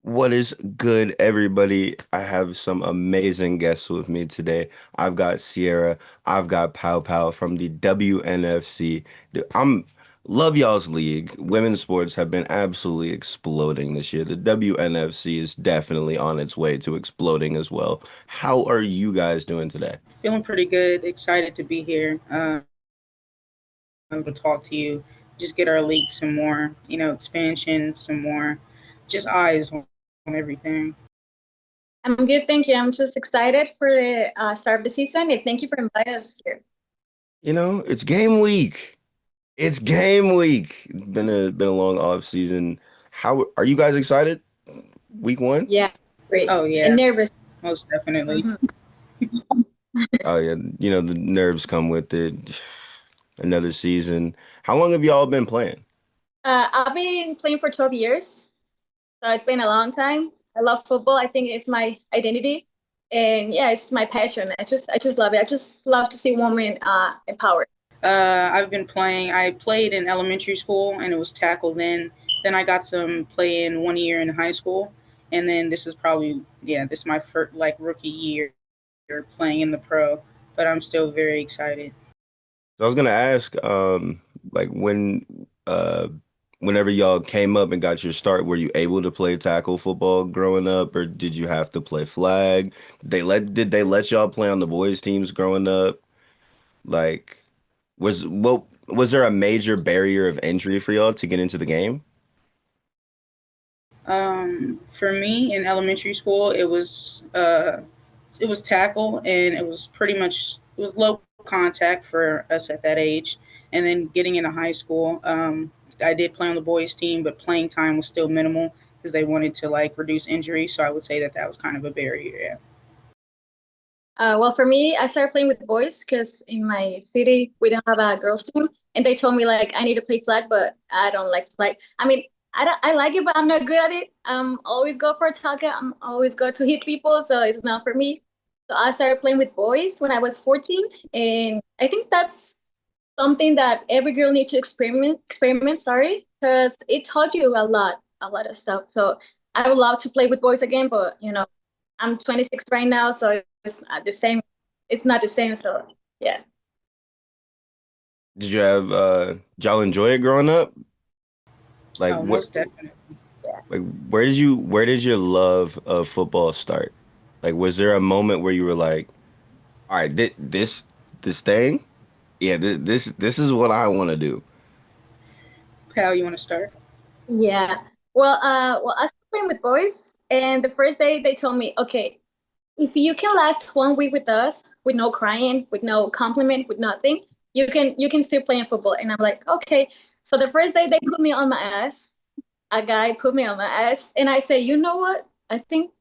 What is good, everybody? I have some amazing guests with me today. I've got Sierra, I've got Pow Pow from the WNFC. I'm love y'all's league. Women's sports have been absolutely exploding this year. The WNFC is definitely on its way to exploding as well. How are you guys doing today? Feeling pretty good. Excited to be here. To talk to you. Just get our league some more, expansion, some more, just eyes on everything. I'm good, thank you. I'm just excited for the start of the season, and thank you for inviting us here. It's game week. It's game week. Been a long off season. How are you guys excited? Week one? Yeah, great. Oh And yeah, nervous. most definitely. Mhm. Oh yeah, the nerves come with it. Another season. How long have y'all been playing? I've been playing for 12 years, so it's been a long time. I love football. I think it's my identity, and yeah, it's my passion. I just love it. I just love to see women empowered. I've been playing. I played in elementary school, and it was tackle then. Then I got some play in 1 year in high school, and then this is probably this is my first like rookie year playing in the pro. But I'm still very excited. So I was gonna ask, like whenever y'all came up and got your start, were you able to play tackle football growing up, or did you have to play flag? Did they let y'all play on the boys teams growing up? Like, was there a major barrier of entry for y'all to get into the game? For me in elementary school, it was tackle, and it was pretty much it was low contact for us at that age. And then getting into high school, I did play on the boys team, but playing time was still minimal because they wanted to like reduce injury. So I would say that that was kind of a barrier. Yeah. Well, for me, I started playing with the boys because in my city we don't have a girls team, and they told me like I need to play flag, but I don't like flag. I mean, I like it, but I'm not good at it. I'm always go for a target. I'm always go to hit people, so it's not for me. So I started playing with boys when I was 14, and I think that's something that every girl needs to experiment, sorry, because it taught you a lot of stuff. So I would love to play with boys again, but I'm 26 right now, so it's not the same. It's not the same. So yeah. Did y'all enjoy it growing up? Like Oh, what most definitely. like where did your love of football start? Like was there a moment where you were like, all right, this thing? Yeah, this is what I want to do. Pal, you want to start? Yeah. Well, I started playing with boys, and the first day they told me, okay, if you can last 1 week with us, with no crying, with no compliment, with nothing, you can still play in football. And I'm like, okay. So the first day they put me on my ass. A guy put me on my ass, and I say, you know what? I think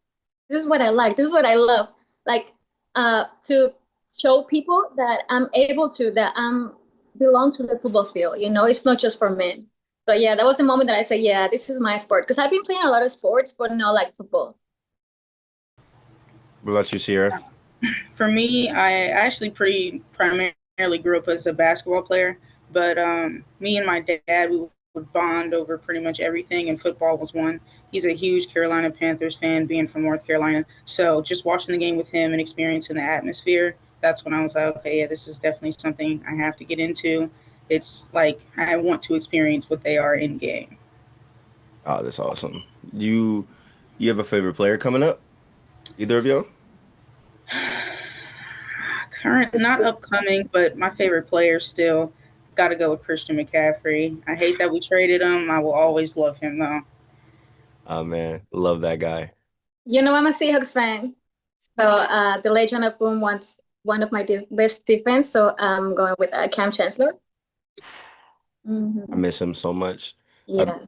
this is what I like. This is what I love. Like to show people that I'm able to, that I'm belong to the football field. It's not just for men. So yeah, that was the moment that I said, yeah, this is my sport. Because I've been playing a lot of sports, but not like football. What about you, Sierra? For me, I actually pretty primarily grew up as a basketball player, but me and my dad, we would bond over pretty much everything, and football was one. He's a huge Carolina Panthers fan, being from North Carolina. So just watching the game with him and experiencing the atmosphere, that's when I was like, okay, yeah, this is definitely something I have to get into. It's like I want to experience what they are in game. Oh, that's awesome. You have a favorite player coming up? Either of y'all? Current, not upcoming, but my favorite player still got to go with Christian McCaffrey. I hate that we traded him. I will always love him though. Oh man, love that guy. I'm a Seahawks fan. So the Legend of Boom wants one of my best defense. So I'm going with Cam Chancellor. I Hmm. miss him so much. I Yeah.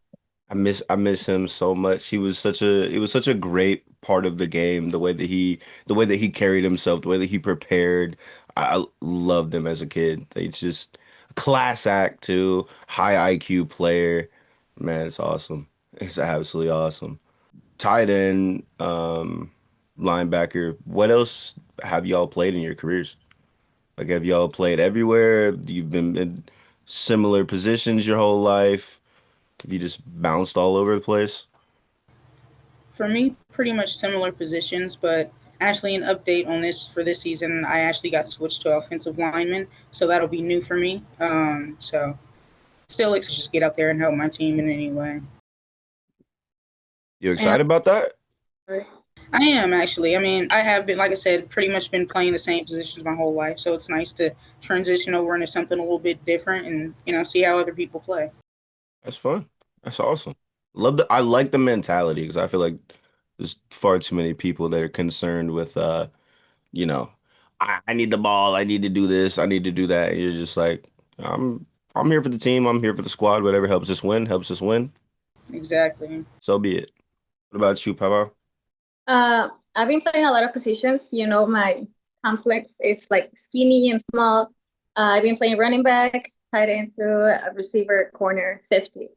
I miss him so much. He was such a great part of the game, the way that he carried himself, the way that he prepared. I loved him as a kid. He's just a class act too, high IQ player. Man, it's awesome. It's absolutely awesome. Tight end, linebacker. What else have y'all played in your careers? Like, have y'all played everywhere? You've been in similar positions your whole life? Have you just bounced all over the place? For me, pretty much similar positions, but actually an update on this for this season, I actually got switched to offensive lineman, so that'll be new for me. So still excited to just get out there and help my team in any way. You I am. excited about that? I am actually. I mean, I have been, like I said, pretty much been playing the same positions my whole life, so it's nice to transition over into something a little bit different and see how other people play. That's fun. That's awesome. I like the mentality because I feel like there's far too many people that are concerned with you know, I need the ball, I need to do this, I need to do that. And you're just like, I'm I'm here for the team, I'm here for the squad, whatever helps us win. Exactly. So be it. What about you, Papa? I've been playing a lot of positions. You know, my complex it's like skinny and small. I've been playing running back, tight end to a receiver, corner, safety.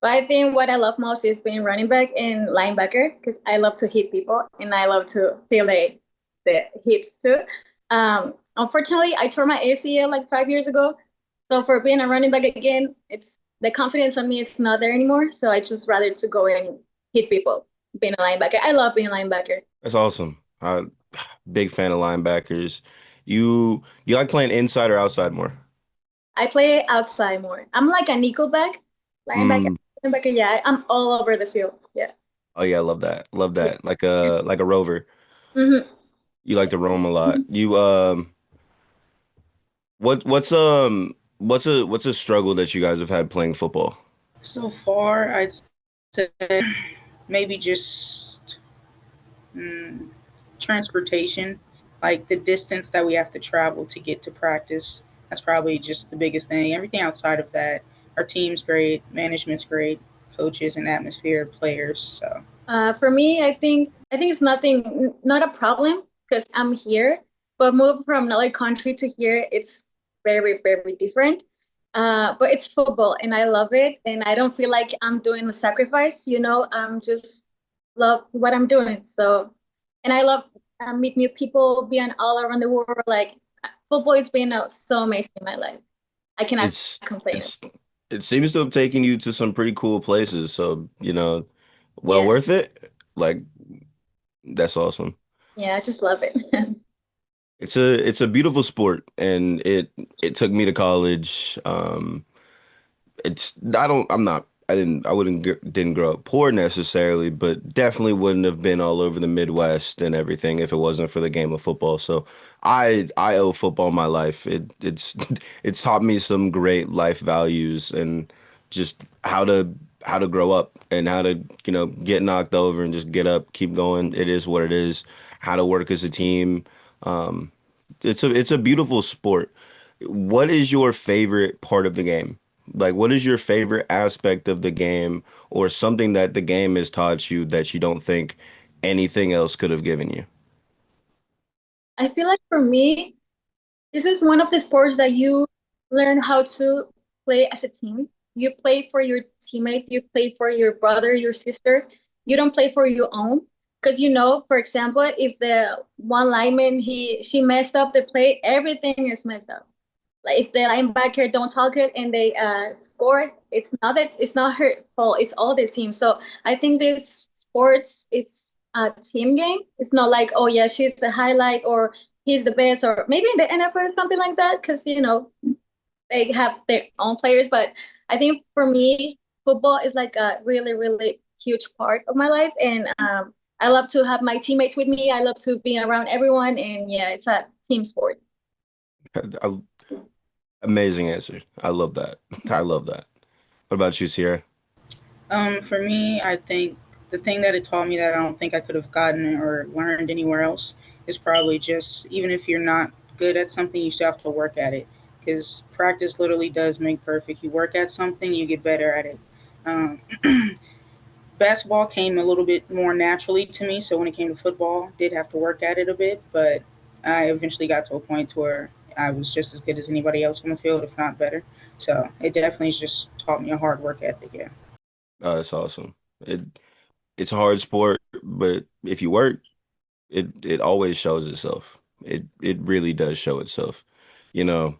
But I think what I love most is being running back and linebacker because I love to hit people and I love to feel the hits too. Unfortunately, I tore my ACL like 5 years ago. So for being a running back again, it's the confidence on me is not there anymore. So I just rather to go and hit people being a linebacker. I love being a linebacker. That's awesome. Big fan of linebackers. You like playing inside or outside more? I play outside more. I'm like a nickelback, linebacker, Mm. linebacker. Yeah, I'm all over the field. Yeah. Oh yeah, I love that. Love Yeah. that. Like a rover. hmm You like to roam a lot. You what's a struggle that you guys have had playing football? So far, I'd say maybe just transportation, like the distance that we have to travel to get to practice. That's probably just the biggest thing. Everything outside of that, our team's great, management's great, coaches and atmosphere, players. So For me, I think it's nothing, not a problem because I'm here. But move from another country to here, it's very, very different. But it's football, and I love it, and I don't feel like I'm doing a sacrifice. You know, I'm just love what I'm doing. So, and I love meet new people, being all around the world. Like football has been so amazing in my life. I cannot It's complain. it's it seems to have taken you to some pretty cool places, so well Yeah, worth it. Like that's awesome. yeah, I just love it. It's a beautiful sport and it took me to college. It's I don't I'm not I wouldn't didn't grow up poor necessarily, but definitely wouldn't have been all over the Midwest and everything if it wasn't for the game of football. So I owe football my life. It's taught me some great life values and just how to grow up and how to get knocked over and just get up, keep going. It is what it is. How to work as a team. Um, it's a beautiful sport. What is your favorite part of the game? Like, what is your favorite aspect of the game or something that the game has taught you that you don't think anything else could have given you? I feel like for me, this is one of the sports that you learn how to play as a team. You play for your teammate, you play for your brother, your sister. You don't play for your own. Because you know, for example, if the one lineman she messed up the play, everything is messed up. Like if the linebacker don't talk it and they score, it's not her fault. It's all the team. So I think this sports it's a team game. It's not like oh yeah she's the highlight or he's the best or maybe in the NFL or something like that because you know they have their own players. But I think for me, football is like a really huge part of my life, and I love to have my teammates with me. I love to be around everyone, and yeah, it's a team sport. I- Amazing answer. I love that. I love that. What about you, Sierra? for me, I think the thing that it taught me that I don't think I could have gotten or learned anywhere else is probably just even if you're not good at something, you still have to work at it because practice literally does make perfect. You work at something, you get better at it. Um, basketball came a little bit more naturally to me, so when it came to football, did have to work at it a bit, but I eventually got to a point where I was just as good as anybody else on the field, if not better. So it definitely just taught me a hard work ethic. Yeah. Oh, that's awesome. It's a hard sport, but if you work, it always shows itself. It really does show itself, you know.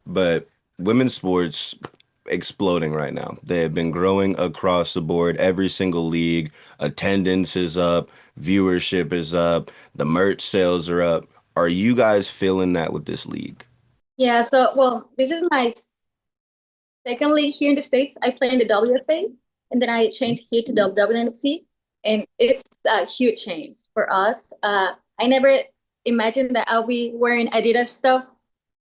But women's sports. exploding right now. They have been growing across the board, every single league. Attendance is up, viewership is up, the merch sales are up. Are you guys feeling that with this league? Yeah, so well, this is my second league here in the States. I play in the WFA, and then I changed here to the WNFC, and it's a huge change for us. I never imagined that I'll be wearing Adidas stuff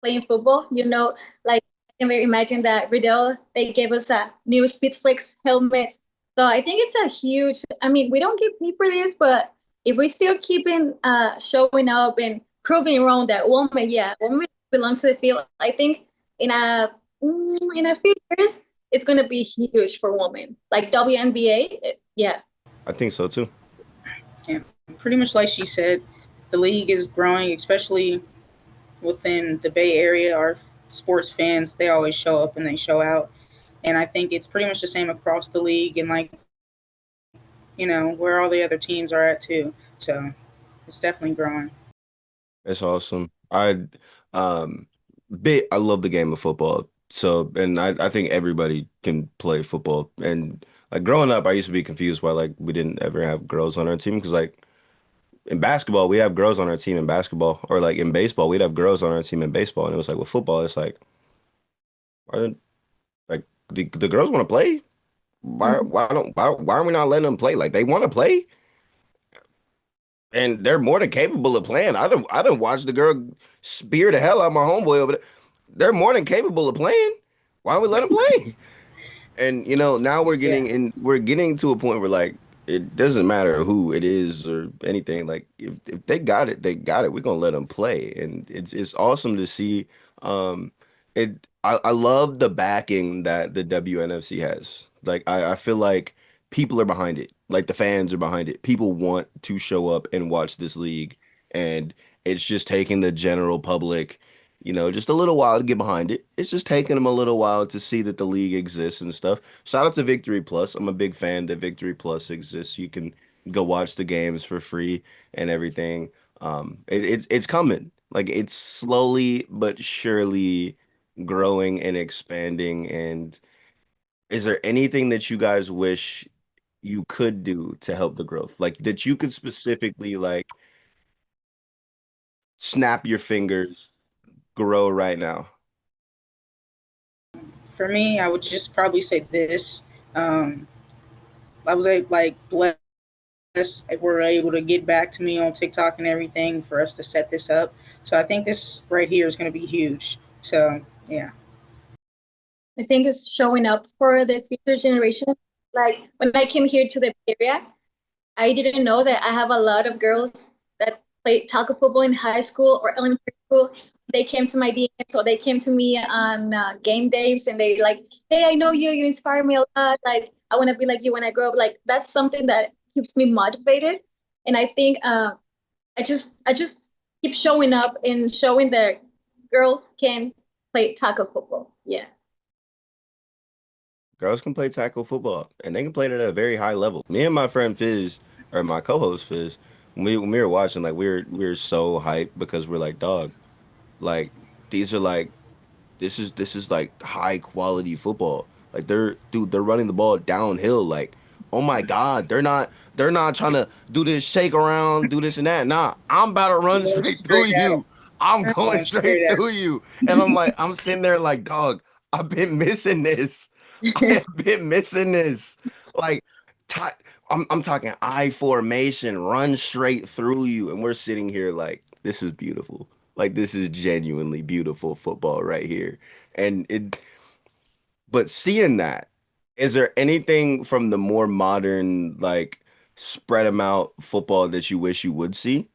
playing football. Like I never imagined that Riddle they gave us a new Speedflex helmet. So I think it's a huge. I mean, we don't get paid for this, but if we still keeping showing up and proving wrong that woman, yeah, women belong to the field, I think in a few years, it's gonna be huge for women. Like WNBA, yeah. I think so too. Yeah, pretty much like she said, the league is growing, especially within the Bay Area. Our sports fans, they always show up and they show out. And I think it's pretty much the same across the league and like, where all the other teams are at too. So it's definitely growing. It's awesome. Um I love the game of football. So and I think everybody can play football. And like growing up, I used to be confused why like we didn't ever have girls on our team because like in basketball, we have girls on our team in basketball, or like in baseball, we'd have girls on our team in baseball. And it was like with football, it's like, why didn't like the girls want to play? Mhm. Why are we not letting them play? Like they want to play, and they're more than capable of playing. I don't watch the girl spear the hell out of my homeboy over there. They're more than capable of playing. Why don't we let them play? And now Yeah, we're getting to a point where like it doesn't matter who it is or anything. Like if they got it, they got it. We're gonna let them play. And it's awesome to see. I love the backing that the WNFC has. Like I feel like people are behind it. Like the fans are behind it. People want to show up and watch this league. And it's just taking the general public just a little while to get behind it. It's just taking them a little while to see that the league exists and stuff. Shout out to Victory Plus. I'm a big fan that Victory Plus exists. You can go watch the games for free and everything. It's coming. Like it's slowly but surely growing and expanding. And is there anything that you guys wish you could do to help the growth? Like that you could specifically like snap your fingers, grow right now? for me, I would just probably say this. Um, I was like blessed that were able to get back to me on TikTok and everything for us to set this up. So I think this right here is going to be huge. So yeah, I think it's showing up for the future generation. Like when I came here to the area, I didn't know that I have a lot of girls that played tackle football in high school or elementary school. They came to my DMs or they came to me on game days and they like, hey, I know you. You inspire me a lot. Like I want to be like you when I grow up. Like that's something that keeps me motivated. And I think I just keep showing up and showing that girls can play tackle football. Yeah. Girls can play tackle football, and they can play it at a very high level. Me and my friend Fizz, or my co-host Fizz, when we were watching, like we were so hyped because we're like, dog, like these are like this is like high quality football. Like they're running the ball downhill. Like, oh my God, they're not trying to do this shake around, do this and that. Nah, I'm about to run going straight through straight at you. him. I'm I'm going going straight straight at through you. And I'm sitting there like, dog, I've been missing this. I him. have been missing this. Like, ti I'm talking I formation, run straight through you, and we're sitting here like, this is beautiful. Like, this is genuinely beautiful football right here. And but seeing that, is there anything from the more modern, like, spread them out football that you wish you would see?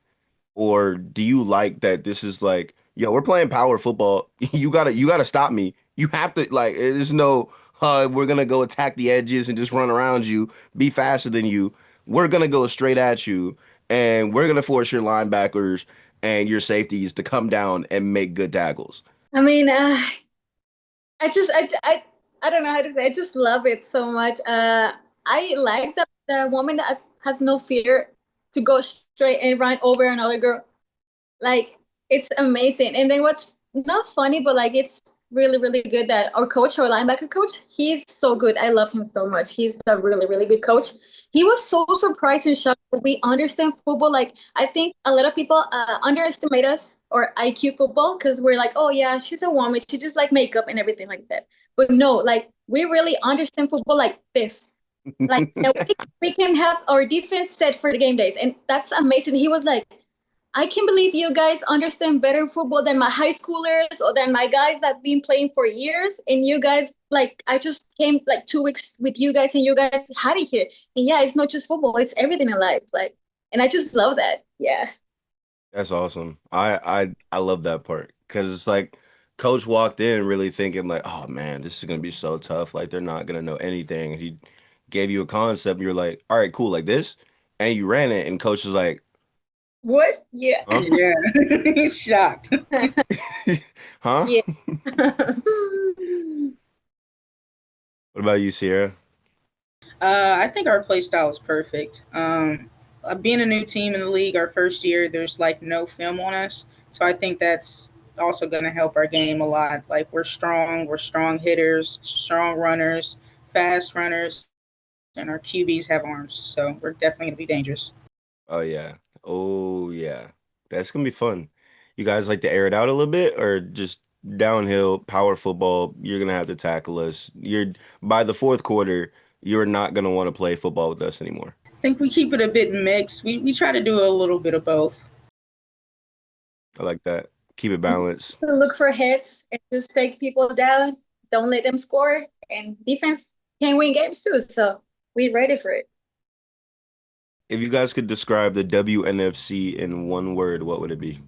Or do you like that this is like, yo, we're playing power football. You gotta stop me. You have to like there's no we're gonna go attack the edges and just run around you, be faster than you. We're gonna go straight at you and we're gonna force your linebackers and your safeties to come down and make good tackles. I mean, I just I don't know how to say. I just love it so much. I like the woman that has no fear to go straight and run over another girl. Like it's amazing. And then what's not funny, but like really, really good. That our coach, our linebacker coach, he's so good. I love him so much. He's a really, really good coach. He was so surprised and shocked that we understand football. Like I think a lot of people underestimate us or IQ football because we're like, oh yeah, she's a woman. She just like makeup and everything like that. But no, like we really understand football like this. Like that we can have our defense set for the game days, and that's amazing. He was like, I can't believe you guys understand better football than my high schoolers or than my guys that been playing for years. And you guys, like, I just came like 2 weeks with you guys, and you guys had it here. And yeah, it's not just football; it's everything in life. Like, and I just love that. Yeah. That's awesome. I love that part because it's like coach walked in really thinking like, oh man, this is gonna be so tough. Like they're not gonna know anything. And he gave you a concept, and you're like, all right, cool, like this, and you ran it, and coach is like, What? Yeah. huh? Yeah, he's shocked. Huh? Yeah. What about you, Sierra? I think our play style is perfect. Being a new team in the league, our first year, there's like no film on us, so I think that's also going to help our game a lot. Like we're strong hitters, strong runners, fast runners, and our QBs have arms, so we're definitely going to be dangerous. Oh yeah. Oh yeah. That's gonna be fun. You guys like to air it out a little bit or just downhill power football, you're gonna have to tackle us. You're by the fourth quarter, you're not gonna want to play football with us anymore. I think we keep it a bit mixed. We try to do a little bit of both. I like that. Keep it balanced. Look for hits and just take people down. Don't let them score. And defense can win games too. So we ready for it. If you guys could describe the WNFC in one word, what would it be?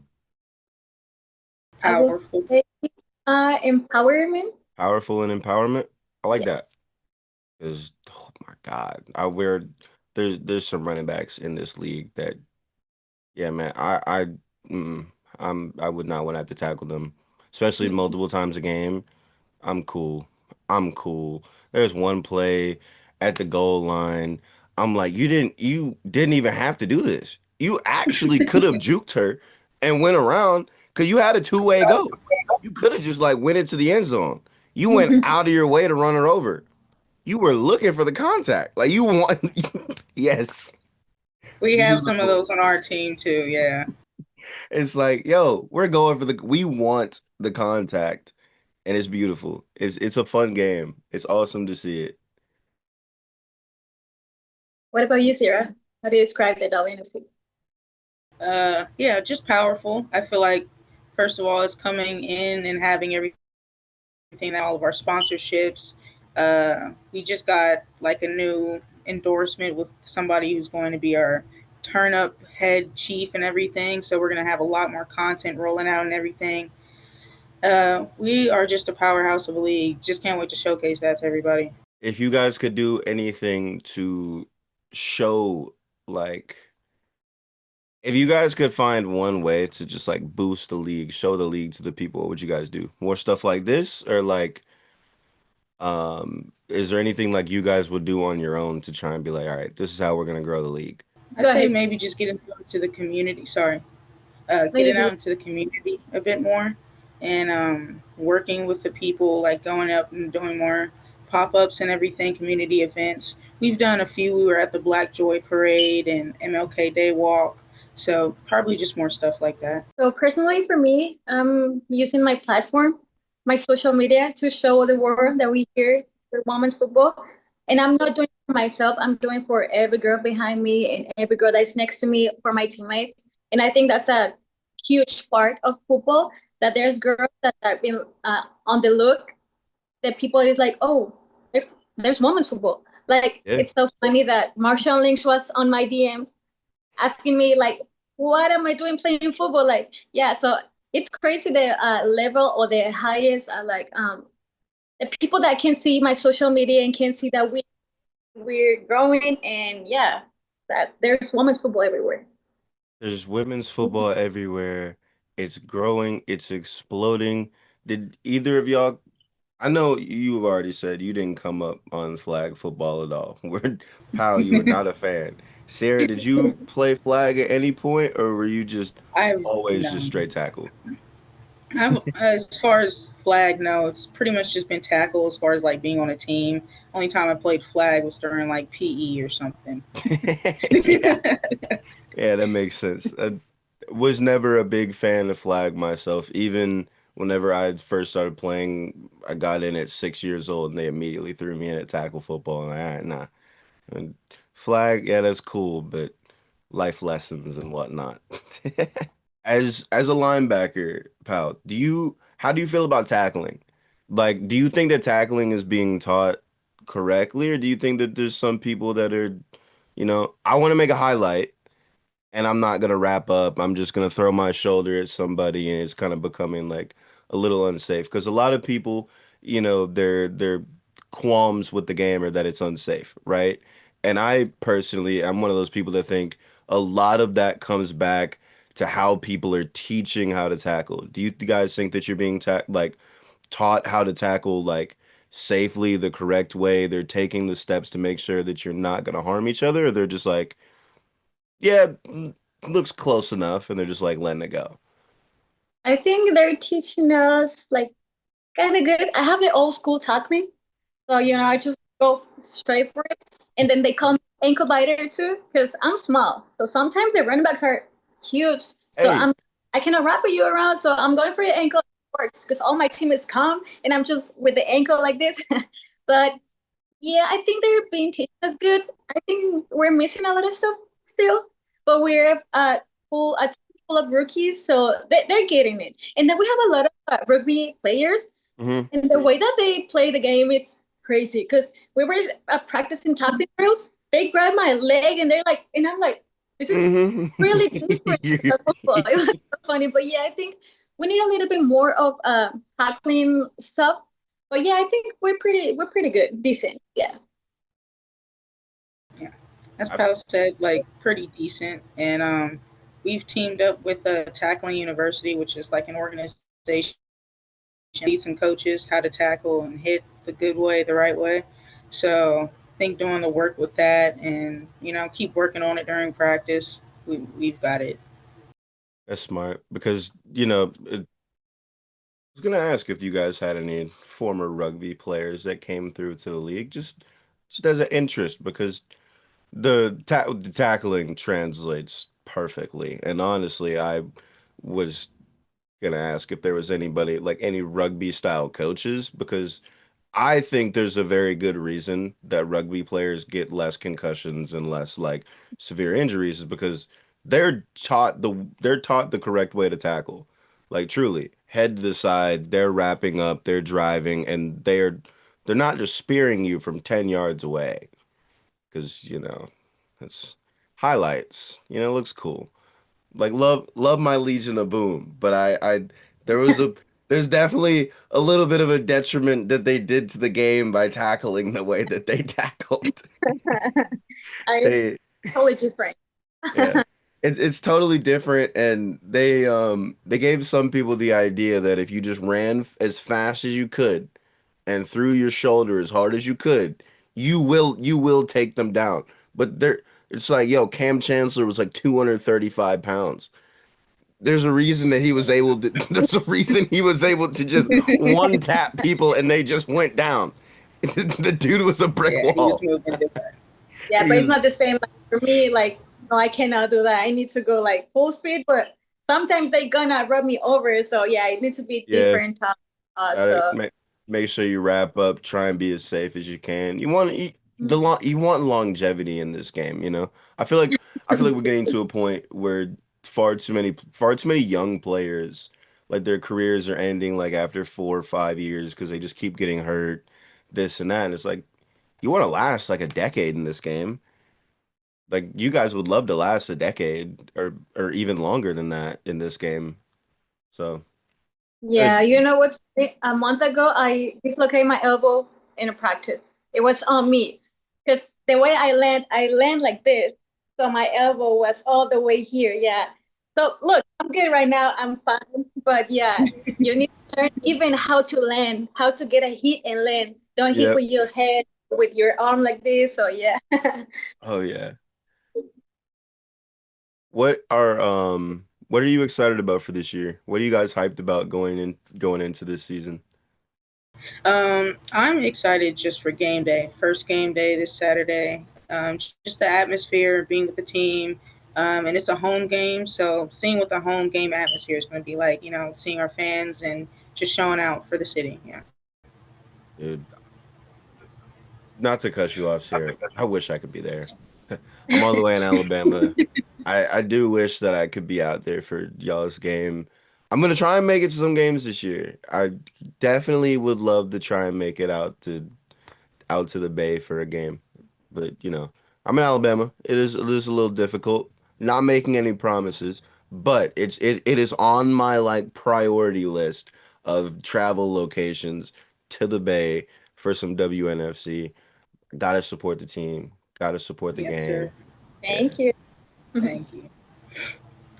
I will Powerful. say empowerment. Powerful and empowerment. I like Yeah. that. Because oh my God, I wear there's some running backs in this league that yeah, man. Mm, I would not want to have to tackle them, especially multiple times a game. I'm cool. I'm cool. There's one play at the goal line. I'm like, you didn't even have to do this. You actually could have juked her and went around because you had a two-way go. You could have just like went into the end zone. You went out of your way to run her over. You were looking for the contact. Like you want, yes, We have some of beautiful. those on our team too. Yeah. It's like, yo, we're going for we want the contact, and it's beautiful. It's a fun game. It's awesome to see it. What about you, Sarah? How do you describe the WNFC? Yeah, just powerful. I feel like first of all, it's coming in and having everything that all of our sponsorships. We just got like a new endorsement with somebody who's going to be our turn up head chief and everything. So we're going to have a lot more content rolling out and everything. We are just a powerhouse of a league. Just can't wait to showcase that to everybody. If you guys could do anything to show, like, if you guys could find one way to just like boost the league, show the league to the people, what would you guys do? More stuff like this, or like, is there anything like you guys would do on your own to try and be like, all right, this is how we're gonna grow the league? I'd Go say ahead. maybe just get into the community. Sorry, No, you getting do. out into the community a bit more and working with the people, like going up and doing more pop ups and everything, community events. We've done a few. We were at the Black Joy Parade and MLK Day Walk. So probably just more stuff like that. So personally, for me, I'm using my platform, my social media to show the world that we here for women's football. And I'm not doing it for myself. I'm doing for every girl behind me and every girl that's next to me, for my teammates. And I think that's a huge part of football that there's girls that have been on the look that people is like, oh, there's women's football. Like Yeah. it's so funny that Marshawn Lynch was on my DMs asking me like, what am I doing playing football? Like, yeah, so it's crazy the level or the highest the people that can see my social media and can see that we're growing and yeah, that there's women's football everywhere. There's women's football everywhere. It's growing, it's exploding. Did either of y'all, I know you've already said you didn't come up on flag football at all. We're, Pal, you were not a fan. Sarah, did you play flag at any point, or were you just I always just no. straight tackle? As far as flag, no, it's pretty much just been tackle as far as like being on a team. Only time I played flag was during like PE or something. Yeah. Yeah, that makes sense. I was never a big fan of flag myself. Even whenever I first started playing, I got in at 6 years old and they immediately threw me in at tackle football. And nah. And flag, yeah, that's cool, but life lessons and whatnot. As a linebacker, pal, how do you feel about tackling? Like, do you think that tackling is being taught correctly, or do you think that there's some people that are, I want to make a highlight and I'm not gonna wrap up. I'm just gonna throw my shoulder at somebody, and it's kind of becoming like a little unsafe because a lot of people, their qualms with the game are that it's unsafe, right? And I personally, I'm one of those people that think a lot of that comes back to how people are teaching how to tackle. Do you guys think that you're being taught how to tackle like safely, the correct way? They're taking the steps to make sure that you're not gonna harm each other, or they're just like yeah, looks close enough, and they're just like letting it go. I think they're teaching us like kind of good. I have the old school tackling, so I just go straight for it, and then they come ankle biter too, because I'm small. So sometimes the running backs are huge, so Hey, I cannot wrap you around. So I'm going for the ankle works because all my team is calm, and I'm just with the ankle like this. But yeah, I think they're being teaching us good. I think we're missing a lot of stuff still, but we're a team full of rookies, so they're getting it. And then we have a lot of rugby players, hmm and the way that they play the game, it's crazy. Because we were practicing tackling drills, they grab my leg, and they're like, and I'm like, this is hmm really different than football. It was so funny, but yeah, I think we need a little bit more of tackling stuff. But yeah, I think we're pretty good, decent. Yeah. Yeah, as Pal said, like pretty decent, and we've teamed up with Tackling University, which is like an organization teach and coaches how to tackle and hit the good way, the right way. So I think doing the work with that and keep working on it during practice, we've got it. That's smart because, I was gonna ask if you guys had any former rugby players that came through to the league, just as an interest, because the tackling translates perfectly. And honestly, I was gonna ask if there was anybody like any rugby style coaches because I think there's a very good reason that rugby players get less concussions and less like severe injuries is because they're taught the correct way to tackle. Like truly, head to the side, they're wrapping up, they're driving, and they're not just spearing you from 10 yards away because, it's highlights. It looks cool. Like love my Legion of Boom, but I there was a there's definitely a little bit of a detriment that they did to the game by tackling the way that they tackled. It's They totally different. yeah. It's totally different and they gave some people the idea that if you just ran as fast as you could and threw your shoulder as hard as you could, you will take them down. But it's like, yo, Cam Chancellor was like 235 pounds. There's a reason he was able to just one tap people and they just went down. The dude was a brick Yeah, he was wall. moving different. Yeah, but it's He's not the same. Like for me, like no, I cannot do that. I need to go like full speed, but sometimes they gonna rub me over. So yeah, it needs to be yeah, different. gotta So make sure you wrap up, try and be as safe as you can. You want longevity in this game, you know? I feel like we're getting to a point where far too many young players like their careers are ending like after 4 or 5 years because they just keep getting hurt, this and that. And it's like you want to last like a decade in this game. Like you guys would love to last a decade or even longer than that in this game. So, uh, yeah, you know what? A month ago, I dislocated my elbow in a practice. It was on me because the way I land like this. So my elbow was all the way here. Yeah. So look, I'm good right now. I'm fine. But yeah, you need to learn even how to land, how to get a hit and land. Don't hit yep. with your head, with your arm like this. So yeah. Oh yeah. What are What are you excited about for this year? What are you guys hyped about going into this season? I'm excited just for game day. First game day this Saturday. Just the atmosphere, being with the team, and it's a home game. So seeing what the home game atmosphere is going to be like, seeing our fans and just showing out for the city. Yeah. Dude, not to cut you off, Sierra. I wish I could be there. I'm all the way in Alabama. I do wish that I could be out there for y'all's game. I'm gonna try and make it to some games this year. I definitely would love to try and make it out to the Bay for a game. But I'm in Alabama. It is a little difficult. Not making any promises, but it is on my like priority list of travel locations to the Bay for some WNFC. Gotta support the team. Gotta support the Yes, sir. game. Yeah. Thank you. Thank you.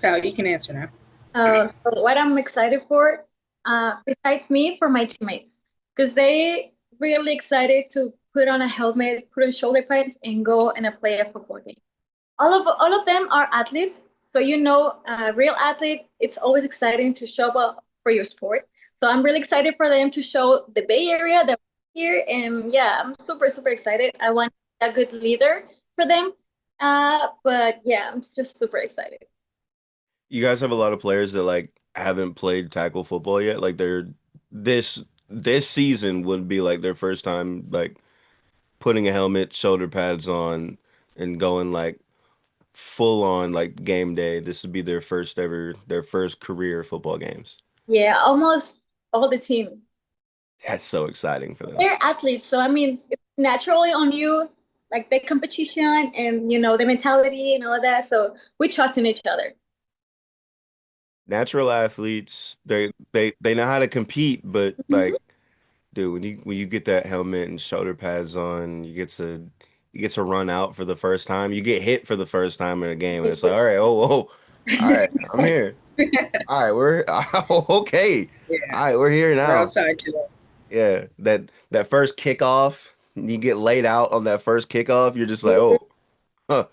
Pal, you can answer now. So what I'm excited for, besides me, for my teammates, because they really excited to put on a helmet, put on shoulder pads, and go and play a football game. All of them are athletes, so a real athlete. It's always exciting to show up for your sport. So I'm really excited for them to show the Bay Area that we're here, and yeah, I'm super super excited. I want a good leader for them, but yeah, I'm just super excited. You guys have a lot of players that like haven't played tackle football yet. Like this season would be like their first time like putting a helmet, shoulder pads on, and going like full on like game day. This would be their first career football games. Yeah, almost all the team. That's so exciting for them. They're athletes, so I mean, it's naturally on you, like the competition and the mentality and all of that. So we trust in each other. Natural athletes, they know how to compete, but Mhm. like, dude, when you get that helmet and shoulder pads on, you get to run out for the first time. You get hit for the first time in a game, and it's like, all right, all right, I'm here. All right, we're okay. Yeah, All right, we're here we're now. outside today. Yeah, that first kickoff, you get laid out on that first kickoff. You're just like, oh, huh,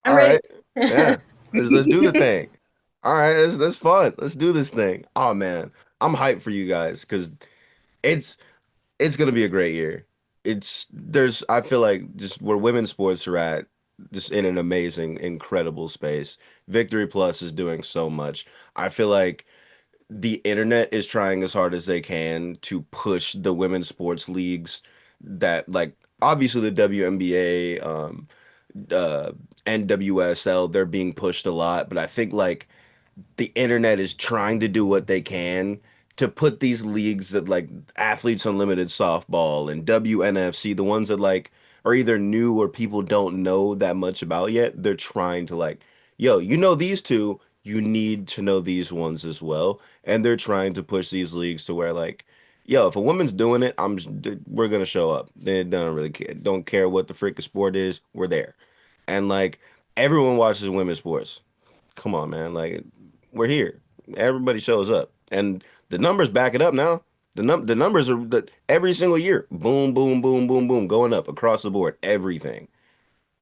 I'm all ready. right, yeah, let's do the thing. All right, that's fun. Let's do this thing. Oh man, I'm hyped for you guys because it's it's gonna be a great year. I feel like just where women's sports are at, just in an amazing, incredible space. Victory Plus is doing so much. I feel like the internet is trying as hard as they can to push the women's sports leagues that like obviously the WNBA, uh, NWSL, they're being pushed a lot, but I think like the internet is trying to do what they can to put these leagues that like Athletes Unlimited softball and WNFC, the ones that like are either new or people don't know that much about yet, they're trying to like, yo, these two, you need to know these ones as well. And they're trying to push these leagues to where like, yo, if a woman's doing it, we're gonna show up. They don't really care. Don't care what the freaking sport is, we're there. And like everyone watches women's sports. Come on, man. Like we're here. Everybody shows up, and the numbers back it up now. The numbers are every single year, boom, boom, boom, boom, boom, going up across the board, everything,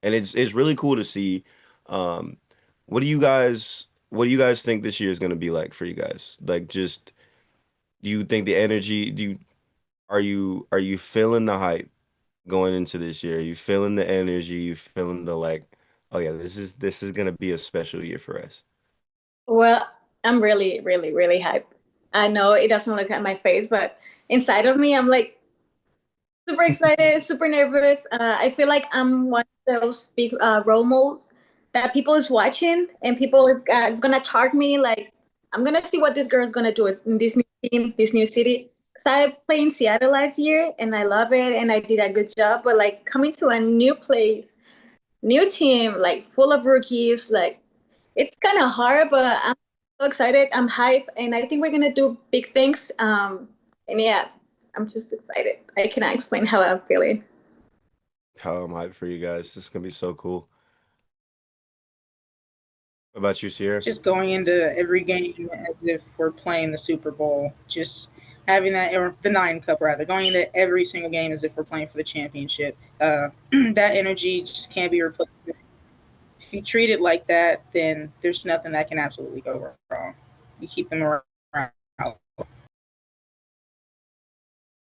and it's really cool to see. Um, what do you guys think this year is going to be like for you guys? Like, just do you think the energy? Are you feeling the hype going into this year? Are you feeling the energy? You feeling the like? Oh yeah, this is gonna be a special year for us. Well, I'm really, really, really hyped. I know it doesn't look at my face, but inside of me, I'm like super excited, super nervous. I feel like I'm one of those big role models that people is watching, and people is gonna chart me. Like I'm gonna see what this girl is gonna do in this new team, this new city. Cause I played in Seattle last year, and I love it, and I did a good job. But like coming to a new place, new team, like full of rookies, like it's kind of hard, but I'm so excited. I'm hyped, and I think we're gonna do big things. And yeah, I'm just excited. I cannot explain how I'm feeling. How I'm hyped for you guys. This is gonna be so cool. What about you, Sierra? Just going into every game as if we're playing the Super Bowl. Just having that, or the Nine Cup rather, going into every single game as if we're playing for the championship. That energy just can't be replaced. if you treat it like that, then there's nothing that can absolutely go wrong. You keep them around.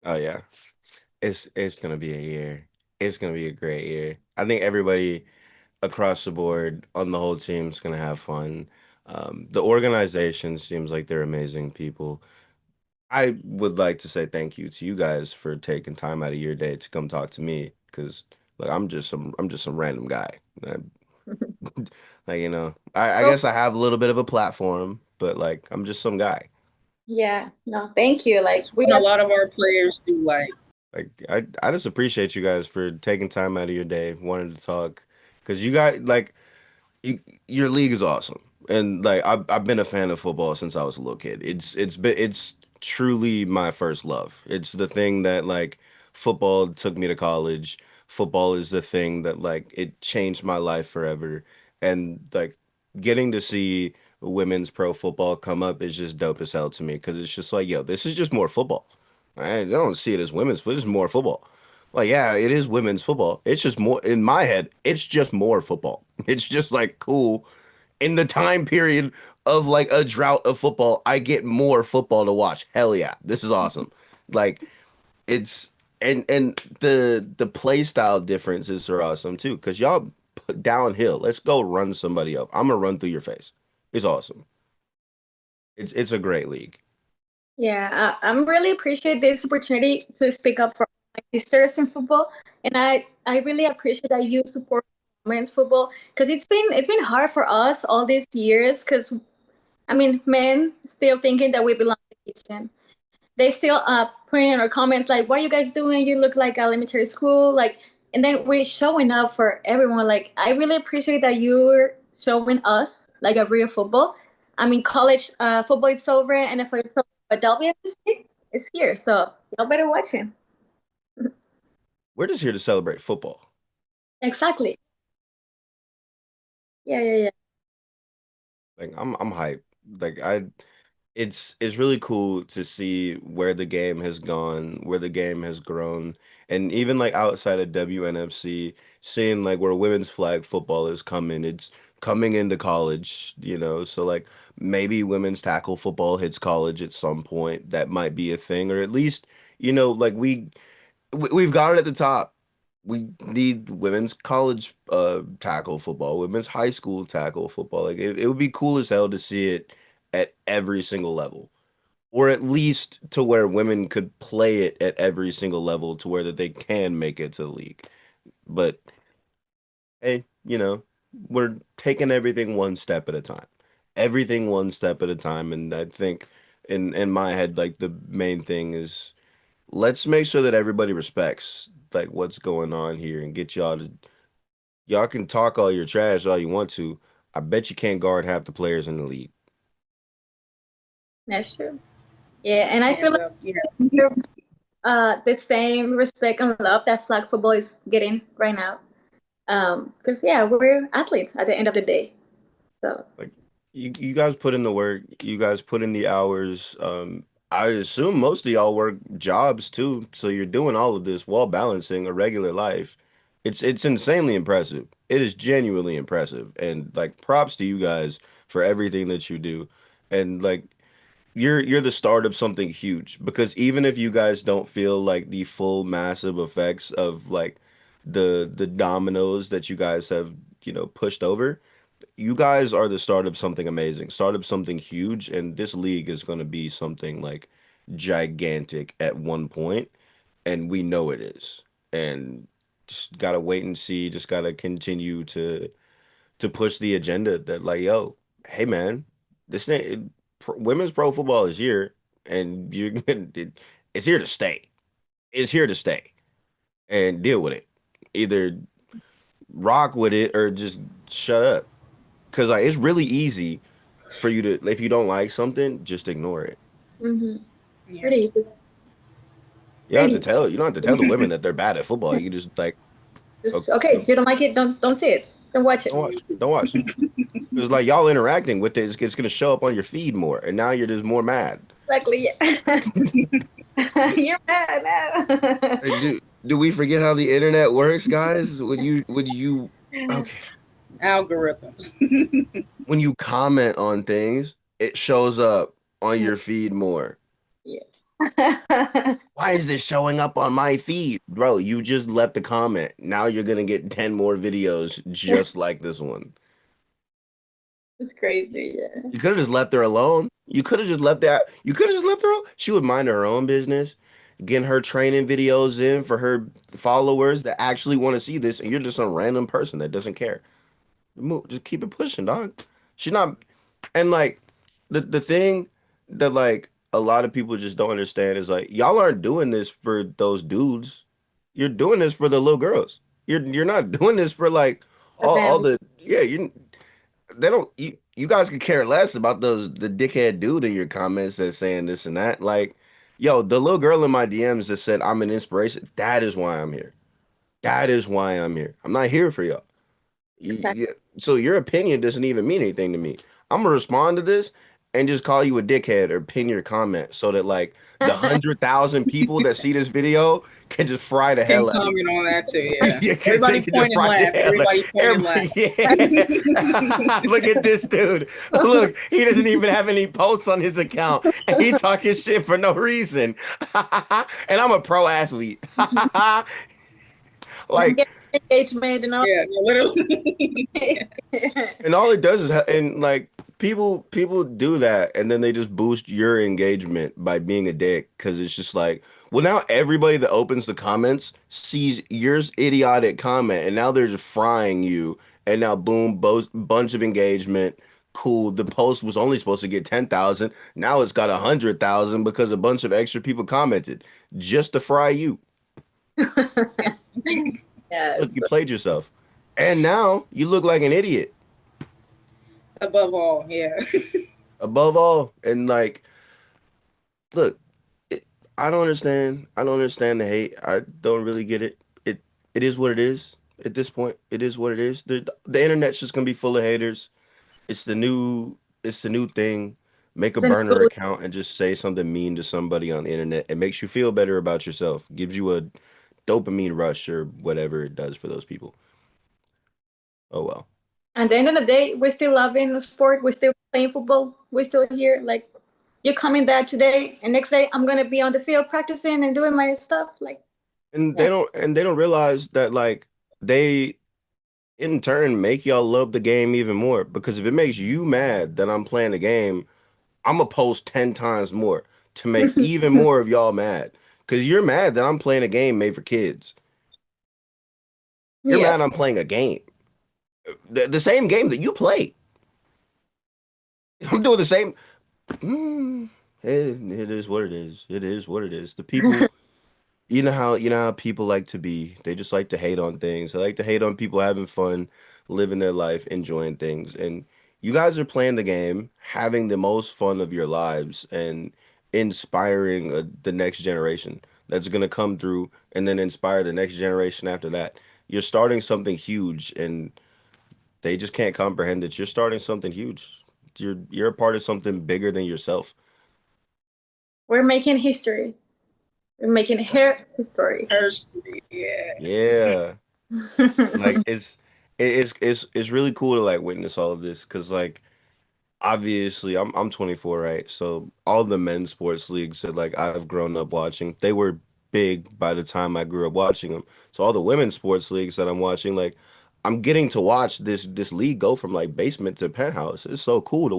Oh yeah. It's gonna be a year. It's gonna be a great year. I think everybody across the board on the whole team's gonna have fun. The organization seems like they're amazing people. I would like to say thank you to you guys for taking time out of your day to come talk to me because like I'm just some random guy. Like I Well, guess I have a little bit of a platform, but like I'm just some guy. yeah, no, thank you. Like That's we what are, a lot of our players do like. Like I just appreciate you guys for taking time out of your day, wanting to talk, because you guys like you, your league is awesome, and like I've been a fan of football since I was a little kid. It's truly my first love. It's the thing that like football took me to college. Football is the thing that like it changed my life forever, and like getting to see women's pro football come up is just dope as hell to me because it's just like yo, this is just more football. I don't see it as women's football. It's more football. Like, yeah, it is women's football. It's just more in my head. It's just more football. It's just like cool. In the time period of like a drought of football, I get more football to watch. Hell yeah, this is awesome. Like it's and the play style differences are awesome too. Cause y'all put downhill. Let's go run somebody up. I'm gonna run through your face. It's awesome. It's a great league. yeah, I'm really appreciate this opportunity to speak up for my sisters in football, and I really appreciate that you support men's football because it's been hard for us all these years because I mean men still thinking that we belong to the kitchen. They still putting in our comments like, "What are you guys doing? You look like elementary school." Like, and then we're showing up for everyone. Like, I really appreciate that you're showing us like a real football. I mean, college football is over, and if it's over, but WNFC is here, so y'all better watch him. We're just here to celebrate football. Exactly. Yeah, yeah, yeah. Like I'm hyped. Like it's really cool to see where the game has gone, where the game has grown, and even like outside of WNFC, seeing like where women's flag football is coming. It's coming into college. So like maybe women's tackle football hits college at some point. That might be a thing, or at least, like we've got it at the top. We need women's college tackle football, women's high school tackle football. Like it would be cool as hell to see it at every single level. Or at least to where women could play it at every single level to where that they can make it to the league. But hey, we're taking everything one step at a time. Everything one step at a time. And I think in my head, like the main thing is let's make sure that everybody respects like what's going on here and get y'all can talk all your trash all you want to. I bet you can't guard half the players in the league. That's true. Yeah, and I feel Hands like up. Yeah. the same respect and love that flag football is getting right now. Because yeah, we're athletes at the end of the day. So Like you guys put in the work, you guys put in the hours. I assume most of y'all work jobs too, so you're doing all of this while balancing a regular life. It's insanely impressive. It is genuinely impressive, and like props to you guys for everything that you do. And like you're the start of something huge because even if you guys don't feel like the full massive effects of like the dominoes that you guys have, pushed over, you guys are the start of something amazing, start of something huge, and this league is going to be something like gigantic at one point, and we know it is. And just gotta wait and see, just gotta continue to push the agenda that like, yo, hey man, this thing, women's pro football is here, and it's here to stay. It's here to stay, and deal with it. Either rock with it or just shut up. Because like it's really easy for you to if you don't like something, just ignore it. hmm Yeah. pretty easy. You Pretty don't have to tell the women that they're bad at football. You can just like, just oh, okay. If you don't like it, don't see it. Don't watch it. don't watch. Don't watch. Because like y'all interacting with it, it's gonna show up on your feed more, and now you're just more mad. Exactly. Yeah. You're mad now. Like, do we forget how the internet works, guys? Would you okay? Algorithms. When you comment on things, it shows up on your feed more. Yeah. Why is this showing up on my feed? Bro, you just left the comment. Now you're gonna get 10 more videos just like this one. It's crazy, yeah. You could have just left her alone. You could have just left that. You could have just left her alone. She would mind her own business, getting her training videos in for her followers that actually want to see this, and you're just some random person that doesn't care. Just keep it pushing, dog. She's not, and like the thing that like a lot of people just don't understand is like y'all aren't doing this for those dudes. You're doing this for the little girls. You're not doing this for like The all family. the yeah, you they don't you guys could care less about those the dickhead dude in your comments that's saying this and that. Like, yo, the little girl in my DMs that said I'm an inspiration, that is why I'm here. That is why I'm here. I'm not here for y'all. Exactly. So your opinion doesn't even mean anything to me. I'm gonna respond to this and just call you a dickhead or pin your comment so that like the 100,000 people that see this video can just fry the Can hell out of you. comment on that too. Yeah. Yeah, they Everybody can just point and fry the laugh. hell out. Everybody point and laugh. Everybody, yeah. Look at this dude. Look, he doesn't even have any posts on his account, and he talking shit for no reason. And I'm a pro athlete. And Like. get engagement and all. Yeah, literally. And all it does is, and like people do that, and then they just boost your engagement by being a dick because it's just like, well, now everybody that opens the comments sees your idiotic comment, and now they're just frying you, and now boom, bunch of engagement. Cool. The post was only supposed to get 10,000. Now it's got 100,000 because a bunch of extra people commented just to fry you. Yes. Look, you played yourself, and now you look like an idiot. Above all, yeah. Above all, and like look, it, I don't understand. I don't understand the hate. I don't really get it. It is what it is at this point. It is what it is. The internet's just gonna be full of haters. It's the new thing. Make a The burner new, account and just say something mean to somebody on the internet. It makes you feel better about yourself. Gives you a dopamine rush or whatever it does for those people. Oh well. at the end of the day, we're still loving the sport. We're still playing football. We're still here. Like, you're coming back today, and next day I'm gonna be on the field practicing and doing my stuff. Like, yeah. And they don't realize that like they in turn make y'all love the game even more because if it makes you mad that I'm playing the game, I'm gonna post 10 times more to make even more of y'all mad because you're mad that I'm playing a game made for kids. You're Yeah, mad I'm playing a game, the same game that you play. I'm doing the same. Mm, it is what it is. It is what it is. The people. You know how people like to be. They just like to hate on things. They like to hate on people having fun, living their life, enjoying things. And you guys are playing the game, having the most fun of your lives, and inspiring the next generation that's gonna come through, and then inspire the next generation after that. You're starting something huge, and they just can't comprehend that you're starting something huge. You're a part of something bigger than yourself. we're making history. We're making hair history. History, yes. Yeah. Like it's really cool to like witness all of this because like obviously I'm 24, right? So all the men's sports leagues that like I've grown up watching, they were big by the time I grew up watching them. So all the women's sports leagues that I'm watching, like I'm getting to watch this league go from like basement to penthouse. It's so cool to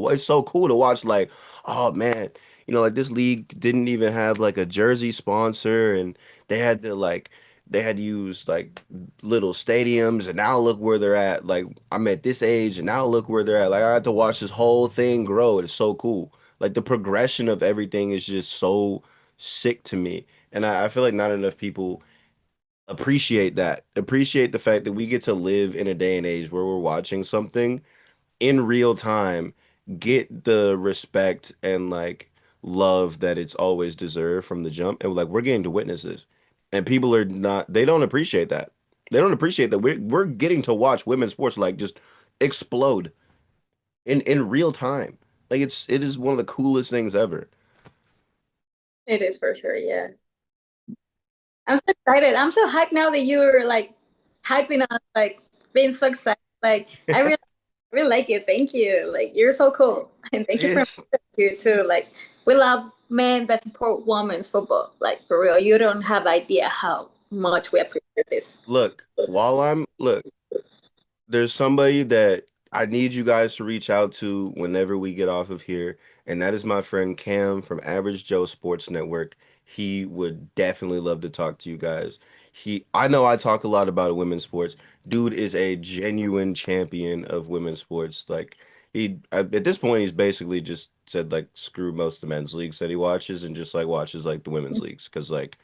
watch like, oh man, like this league didn't even have like a jersey sponsor and they had to like they had used like little stadiums and now look where they're at. Like I'm at this age and now look where they're at. Like I had to watch this whole thing grow. It's so cool. Like the progression of everything is just so sick to me. And I feel like not enough people appreciate that. Appreciate the fact that we get to live in a day and age where we're watching something in real time, get the respect and like love that it's always deserved from the jump. And like we're getting to witness this. And people are not they don't appreciate that. They don't appreciate that we're getting to watch women's sports like just explode in real time. Like it is one of the coolest things ever. It is for sure. Yeah, I'm so excited. I'm so hyped now that you're like hyping us, like being so excited. Like I really like it. Thank you. Like you're so cool. And thank you for It's you too. Like we love men that support women's football. Like for real. You don't have idea how much we appreciate this. look, look, there's somebody that I need you guys to reach out to whenever we get off of here, and that is my friend Cam from Average Joe Sports Network. He would definitely love to talk to you guys. I know I talk a lot about women's sports. Dude is a genuine champion of women's sports. Like at this point, he's basically just said like screw most of the men's leagues that he watches and just like watches like the women's leagues because like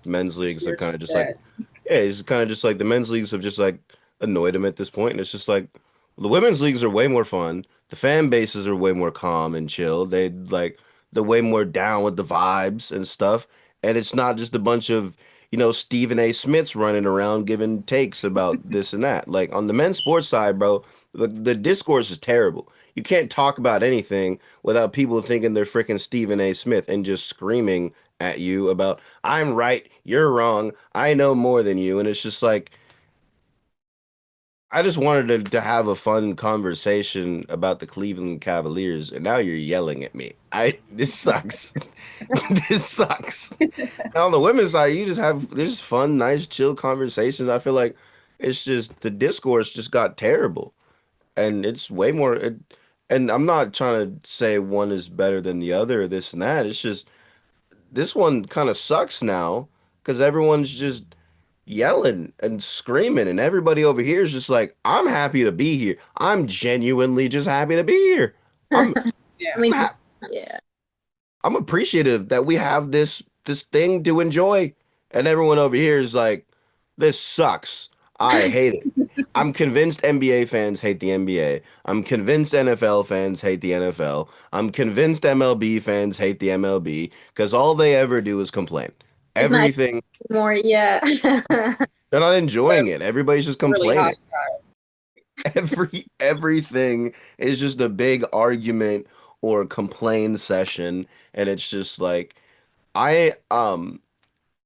men's leagues are kind Sports of just like that yeah, it's kind of just like the men's leagues have just like annoyed him at this point, and it's just like the women's leagues are way more fun. The fan bases are way more calm and chill. They're way more down with the vibes and stuff, and it's not just a bunch of Stephen A. Smiths running around giving takes about this and that. Like on the men's sports side, bro, the discourse is terrible. You can't talk about anything without people thinking they're freaking Stephen A. Smith and just screaming at you about I'm right, you're wrong, I know more than you. And it's just like I just wanted to have a fun conversation about the Cleveland Cavaliers, and now you're yelling at me. This sucks. This sucks. And on the women's side, you just have this fun, nice, chill conversations. I feel like it's just the discourse just got terrible, and it's way more. And I'm not trying to say one is better than the other, this and that. It's just this one kind of sucks now because everyone's just yelling and screaming, and everybody over here is just like, I'm happy to be here. I'm genuinely just happy to be here. I'm I yeah. mean, ha yeah. I'm appreciative that we have this thing to enjoy, and everyone over here is like, this sucks. I hate it. I'm convinced NBA fans hate the NBA. I'm convinced NFL fans hate the NFL. I'm convinced MLB fans hate the MLB because all they ever do is complain. It's not Everything, more, yeah. they're not enjoying it. Everybody's just Really complaining. hostile. Everything is just a big argument or complain session, and it's just like I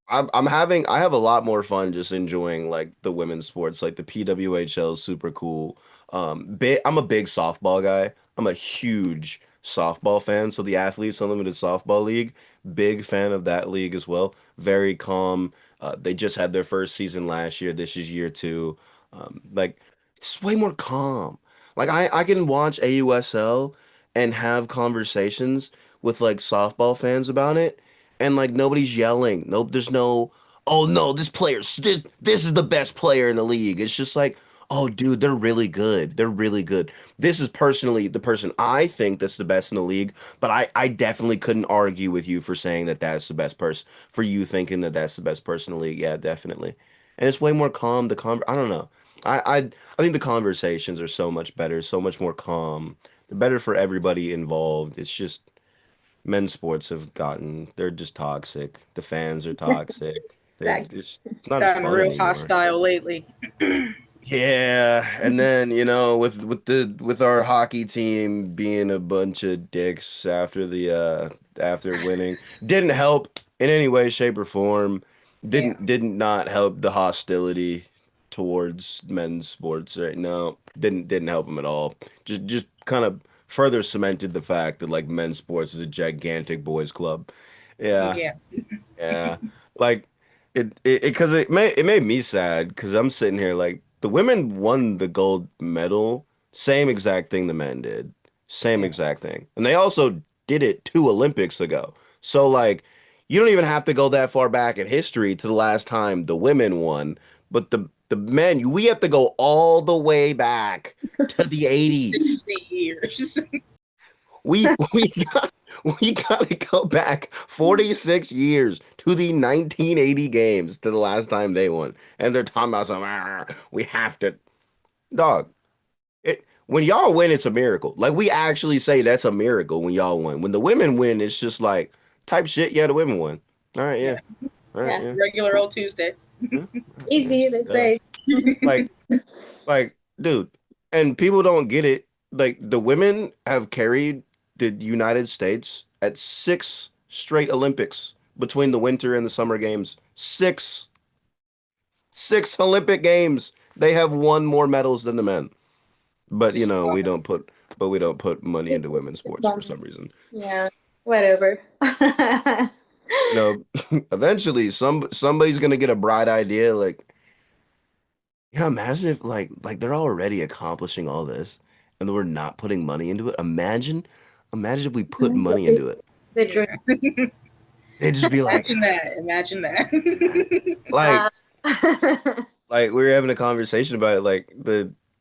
I have a lot more fun just enjoying like the women's sports, like the PWHL is super cool. I'm a big softball guy. I'm a huge softball fan, so the Athletes Unlimited Softball League, big fan of that league as well. Very calm. They just had their first season last year. This is year two. Like it's way more calm. Like I can watch AUSL and have conversations with like softball fans about it and like nobody's yelling. Nope, there's no, oh no, this is the best player in the league. It's just like, oh dude, they're really good. They're really good. This is personally the person I think that's the best in the league, but I definitely couldn't argue with you for saying that that's the best person, for you thinking that that's the best person in the league. Yeah, definitely. And it's way more calm. I don't know. I think the conversations are so much better, so much more calm. The better for everybody involved. It's just men's sports have gotten they're just toxic. The fans are toxic. Exactly. It's It's not gotten fun real anymore. hostile lately. Yeah, and then with our hockey team being a bunch of dicks after the after winning didn't help in any way, shape, or form. Yeah. Didn't not help the hostility towards men's sports. Right? No, didn't help them at all. Just kind of further cemented the fact that like men's sports is a gigantic boys club. Yeah. Yeah. Yeah. Like because it made me sad because I'm sitting here like the women won the gold medal, same exact thing the men did. Same Yeah. exact thing. And they also did it 2 Olympics ago. So like you don't even have to go that far back in history to the last time the women won, but the men, we have to go all the way back to the 80s. 60 years. We got we gotta go back 46 years to the 1980 games to the last time they won. And they're talking about some we have to dog. When y'all win, it's a miracle. Like we actually say that's a miracle when y'all win. When the women win, it's just like type shit, yeah, the women won. All right, Yeah. yeah. All right, Yeah. yeah. Regular old Tuesday. Yeah. Easy, they Uh, say. like dude, and people don't get it. Like the women have carried the United States at 6 straight Olympics between the winter and the summer games. Six Olympic games. They have won more medals than the men. But just we don't put money into People women's at sports the for moment. some reason. Yeah, whatever. You know, eventually somebody's gonna get a bright idea. Like, imagine if like they're already accomplishing all this, and we're not putting money into it. Imagine if we put money The into it. the dream. yeah. They'd just be like, Imagine that. Imagine man. that. like Uh, like we were having a conversation about it. Like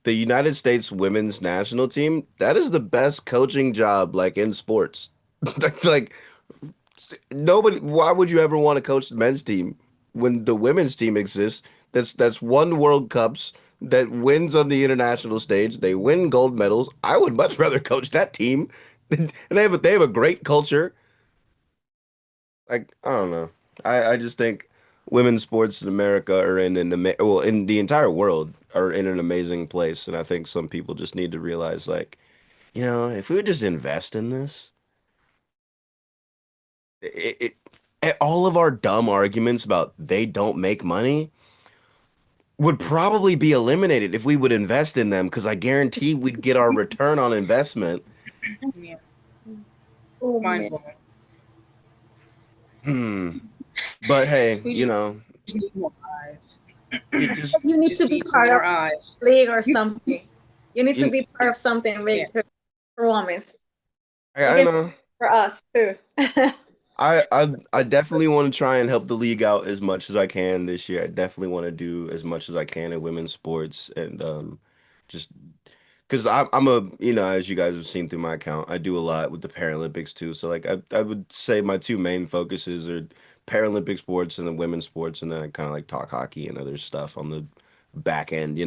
the United States women's national team, that is the best coaching job like in sports. Like nobody, why would you ever want to coach the men's team when the women's team exists? That's won World Cups, that wins on the international stage. They win gold medals. I would much rather coach that team. And they have a great culture. Like, I don't know. I just think women's sports in America are in in the entire world are in an amazing place, and I think some people just need to realize like, if we would just invest in this, all of our dumb arguments about they don't make money would probably be eliminated if we would invest in them, because I guarantee we'd get our return on investment. Yeah. oh Mind man. blowing. Hmm. But hey, We just need more eyes. you just You need Just to be need some part of more eyes. a league or something. You need to you be part of something Yeah. big for women. You I can know. for us too. I definitely want to try and help the league out as much as I can this year. I definitely want to do as much as I can in women's sports, and just because I'm a, as you guys have seen through my account, I do a lot with the Paralympics too. So like I would say my two main focuses are Paralympic sports and then women's sports, and then I kind of like talk hockey and other stuff on the back end.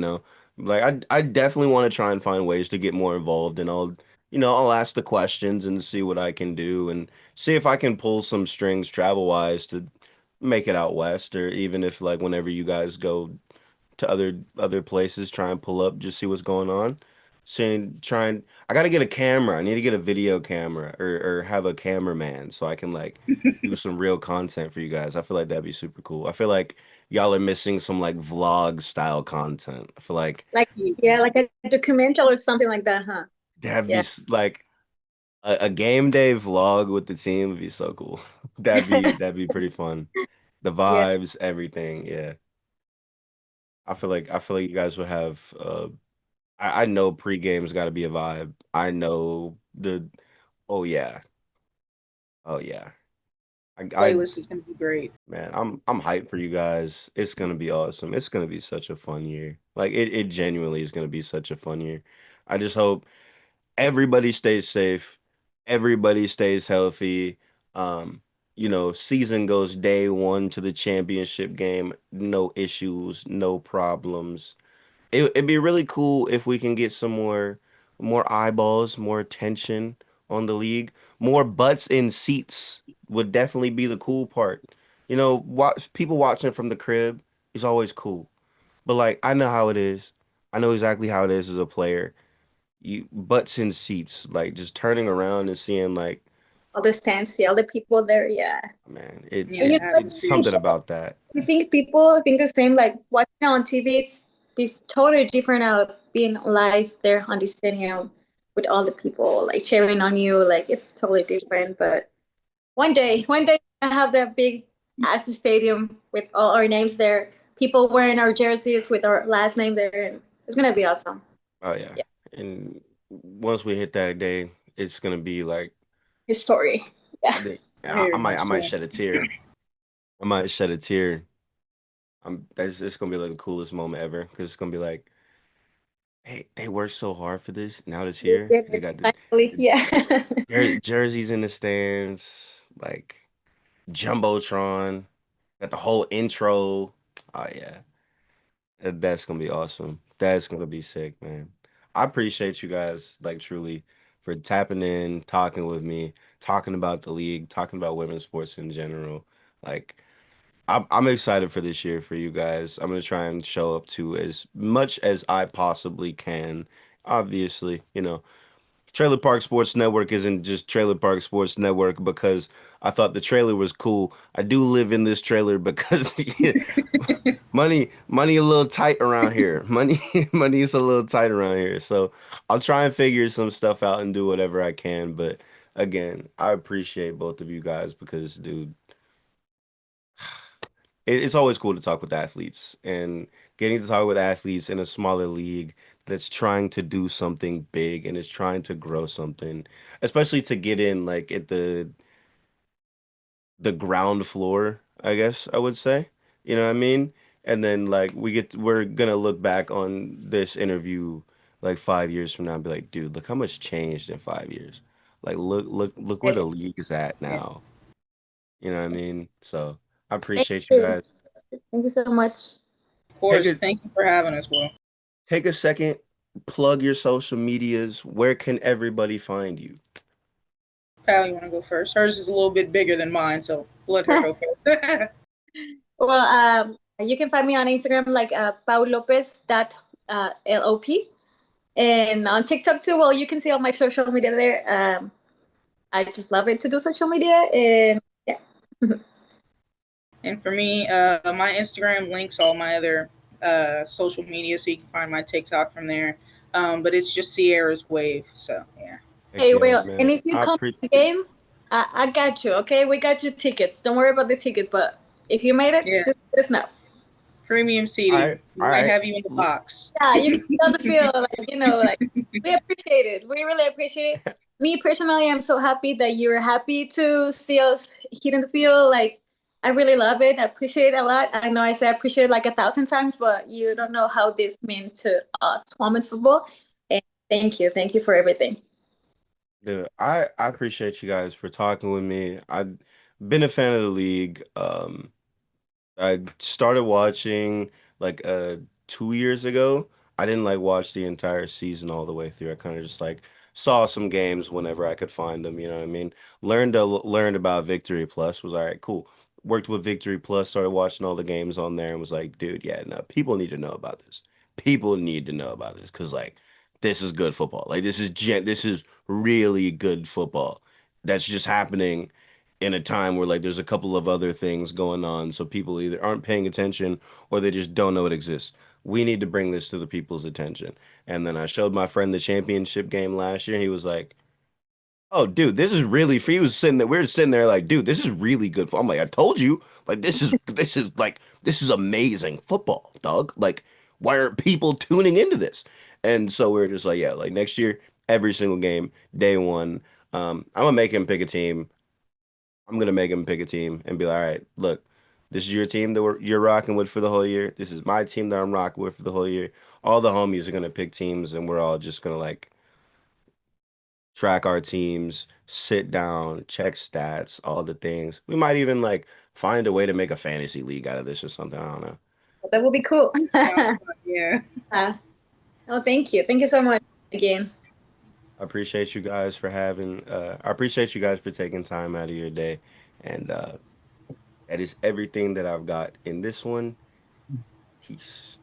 Like I definitely want to try and find ways to get more involved, and I'll ask the questions and see what I can do and see if I can pull some strings travel wise to make it out west, or even if like whenever you guys go to other places, try and pull up, just see what's going on. Saying trying I gotta get a camera. I need to get a video camera, or have a cameraman so I can like do some real content for you guys. I feel like that'd be super cool. I feel like y'all are missing some like vlog style content. I feel like Like Yeah. yeah, like a documentary or something like that, huh? that'd be Yeah. like a game day vlog with the team would be so cool. That'd be pretty fun. The Yeah. vibes, everything. Yeah. I feel like you guys would have I know pre-game's got to be a vibe. I know the oh yeah. Oh yeah. I Playlist is gonna be great. man, I'm hyped for you guys. It's gonna be awesome. It's gonna be such a fun year. Like it genuinely is gonna be such a fun year. I just hope everybody stays safe, everybody stays healthy. Um, season goes day one to the championship game, no issues, no problems. It'd be really cool if we can get some more eyeballs, more attention on the league, more butts in seats would definitely be the cool part. Watch people watching from the crib is always cool. But like I know how it is. I know exactly how it is as a player. You butts in seats, like just turning around and seeing like, All the stands, yeah, all the people there, yeah. man, it Yeah, And it you the know, it's atmosphere. something about that. I think people think the same, like watching on TV, it's totally different out being live there on the stadium with all the people like cheering on you. Like it's totally different. But one day I have that big ass stadium with all our names there, people wearing our jerseys with our last name there, and it's gonna be awesome. Oh yeah. Yeah, And once we hit that day, it's gonna be like his story. Yeah. I Very might I much might so. shed a tear. I might shed a tear. That's it's gonna be like the coolest moment ever, because it's gonna be like, hey, they worked so hard for this. Now it's We here. did They it got finally. the Yeah. jerseys in the stands, like Jumbotron, got the whole intro. Oh yeah. That's gonna be awesome. That's gonna be sick, man. I appreciate you guys, like truly, for tapping in, talking with me, talking about the league, talking about women's sports in general. Like, I'm excited for this year for you guys. I'm gonna try and show up to as much as I possibly can. Obviously, Trailer Park Sports Network isn't just Trailer Park Sports Network because I thought the trailer was cool. I do live in this trailer because money a little tight around here. Money is a little tight around here. So I'll try and figure some stuff out and do whatever I can. But again, I appreciate both of you guys because, dude, it's always cool to talk with athletes and getting to talk with athletes in a smaller league that's trying to do something big and is trying to grow something, especially to get in like at the ground floor, I guess I would say. You know what I mean? And then like we're gonna look back on this interview like 5 years from now and be like, dude, look how much changed in 5 years. Like look where the Right. league is at Yeah. now. You know what I mean? So I Thank appreciate you you. guys. Thank you so much. Of Take course. a Thank you for having us, Will. take a second, plug your social medias. Where can everybody find you? Pal, you want to go first? Hers is a little bit bigger than mine, so let her go first. Well, you can find me on Instagram like Paul Lopez LOP, and on TikTok too. Well, you can see all my social media there. I just love it to do social media, and yeah. And for me, my Instagram links all my other social media, so you can find my TikTok from there. But it's just Sierra's Wave. So yeah. Heck Hey, yeah, Will, and man. if you I come to the appreciate game, I got you. Okay, we got you tickets. Don't worry about the ticket, but if you made it, Yeah. just let us know. Premium All seating. right, We all might right. have you in the box. Yeah, you can feel the feel, like like we appreciate it. We really appreciate it. Me personally, I'm so happy that you're happy to see us here in the field. Like, I really love it. I appreciate it a lot. I know I say I appreciate it like 1,000 times, but you don't know how this means to us, women's football. And thank you for everything. Dude, I appreciate you guys for talking with me. I've been a fan of the league. I started watching like 2 years ago. I didn't like watch the entire season all the way through. I kind of just like saw some games whenever I could find them, you know what I mean? Learned about Victory Plus, was all right, cool. Worked with Victory Plus, started watching all the games on there and was like, dude, yeah, no, people need to know about this. People need to know about this because like this is good football. Like this is really good football. That's just happening in a time where like there's a couple of other things going on, so people either aren't paying attention or they just don't know it exists. We need to bring this to the people's attention. And then I showed my friend the championship game last year, and he was like, "Oh, dude, this is really." He was sitting there. We were sitting there like, "Dude, this is really good." I'm like, "I told you, like this is amazing football, dog. Like, why aren't people tuning into this?" And so we are just like, "Yeah, like next year, every single game, day one, I'm gonna make him pick a team. I'm gonna make him pick a team and be like, all right, look, this is your team that you're rocking with for the whole year. This is my team that I'm rocking with for the whole year. All the homies are gonna pick teams, and we're all just gonna like track our teams, sit down, check stats, all the things. We might even like find a way to make a fantasy league out of this or something. I don't know. That would be cool. Sounds fun. Yeah. uh, oh, thank you. Thank you so much again. I appreciate you guys for having. I appreciate you guys for taking time out of your day, and that is everything that I've got in this one. Peace.